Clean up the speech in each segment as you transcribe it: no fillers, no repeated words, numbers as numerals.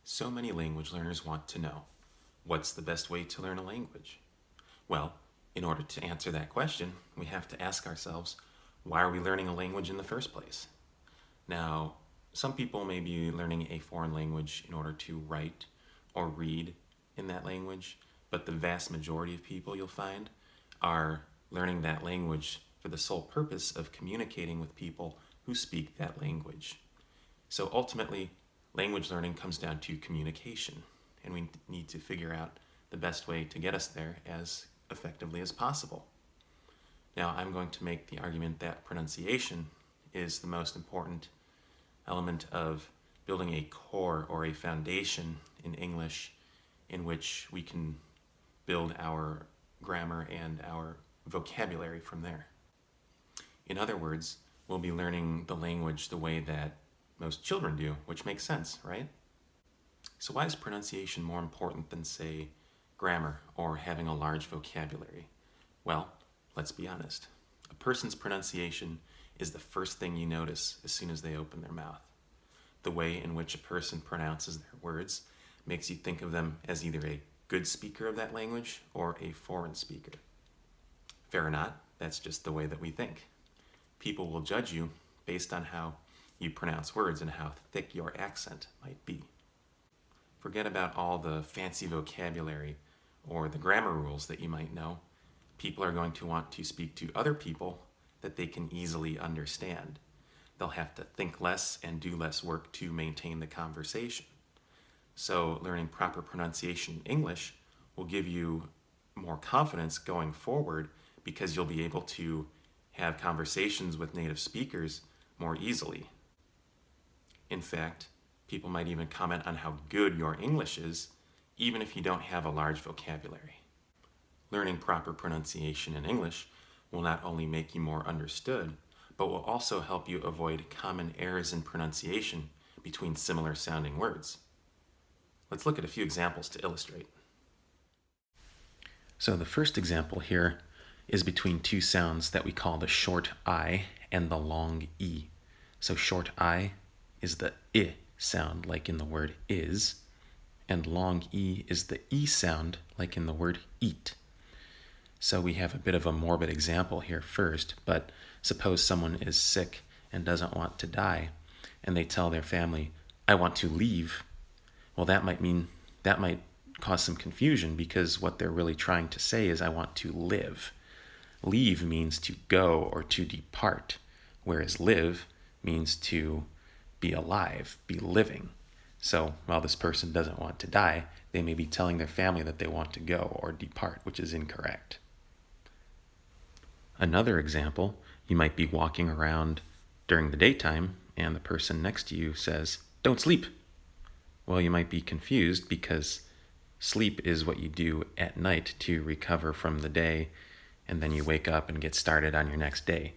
So many language learners want to know, what's the best way to learn a language? Well, in order to answer that question, we have to ask ourselves, why are we learning a language in the first place? Now, some people may be learning a foreign language in order to write or read in that language, but the vast majority of people you'll find are learning that language for the sole purpose of communicating with people who speak that language. So ultimately, language learning comes down to communication, and we need to figure out the best way to get us there as effectively as possible. Now, I'm going to make the argument that pronunciation is the most important element of building a core or a foundation in English in which we can build our grammar and our vocabulary from there. In other words, we'll be learning the language the way that most children do, which makes sense, right? So why is pronunciation more important than, say, grammar or having a large vocabulary? Well, let's be honest. A person's pronunciation is the first thing you notice as soon as they open their mouth. The way in which a person pronounces their words makes you think of them as either a good speaker of that language or a foreign speaker. Fair or not, that's just the way that we think. People will judge you based on how you pronounce words and how thick your accent might be. Forget about all the fancy vocabulary or the grammar rules that you might know. People are going to want to speak to other people that they can easily understand. They'll have to think less and do less work to maintain the conversation. So learning proper pronunciation in English will give you more confidence going forward because you'll be able to have conversations with native speakers more easily. In fact, people might even comment on how good your English is, even if you don't have a large vocabulary. Learning proper pronunciation in English will not only make you more understood, but will also help you avoid common errors in pronunciation between similar sounding words. Let's look at a few examples to illustrate. So the first example here is between two sounds that we call the short I and the long E. So short I is the I sound, like in the word is, and long E is the E sound, like in the word eat. So we have a bit of a morbid example here first, but suppose someone is sick and doesn't want to die, and they tell their family, I want to leave. Well, that might cause some confusion because what they're really trying to say is I want to live. Leave means to go or to depart, whereas live means to be alive, be living. So while this person doesn't want to die, they may be telling their family that they want to go or depart, which is incorrect. Another example, you might be walking around during the daytime and the person next to you says, don't sleep. Well, you might be confused because sleep is what you do at night to recover from the day, and then you wake up and get started on your next day,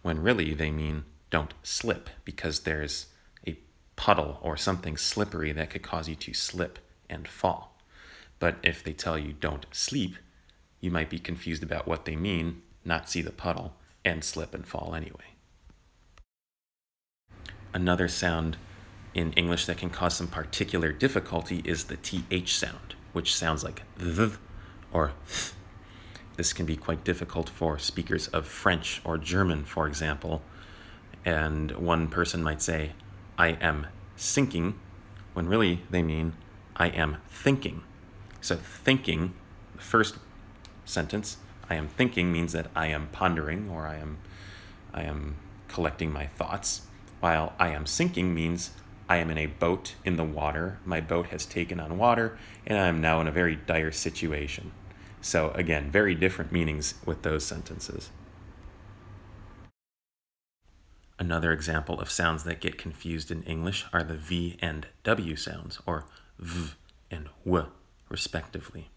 when really they mean don't slip because there's a puddle or something slippery that could cause you to slip and fall. But if they tell you don't sleep, you might be confused about what they mean, not see the puddle, and slip and fall anyway. Another sound in English that can cause some particular difficulty is the TH sound, which sounds like th or th. This can be quite difficult for speakers of French or German, for example. And one person might say, I am sinking, when really they mean, I am thinking. So thinking, the first sentence, I am thinking, means that I am pondering or I am collecting my thoughts, while I am sinking means I am in a boat in the water, my boat has taken on water, and I am now in a very dire situation. So again, very different meanings with those sentences. Another example of sounds that get confused in English are the V and W sounds, or V and W, respectively.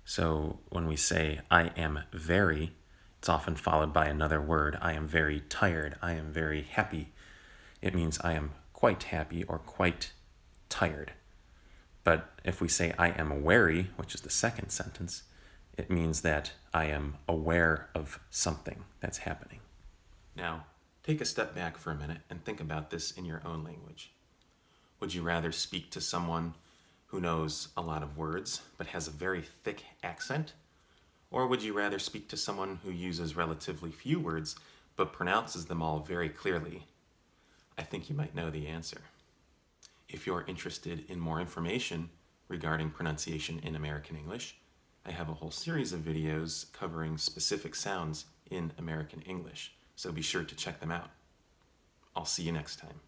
So when we say, I am very, it's often followed by another word. I am very tired. I am very happy. It means I am quite happy or quite tired. But if we say, I am wary, which is the second sentence, it means that I am aware of something that's happening. Now, take a step back for a minute and think about this in your own language. Would you rather speak to someone who knows a lot of words but has a very thick accent? Or would you rather speak to someone who uses relatively few words but pronounces them all very clearly? I think you might know the answer. If you're interested in more information regarding pronunciation in American English, I have a whole series of videos covering specific sounds in American English, so be sure to check them out. I'll see you next time.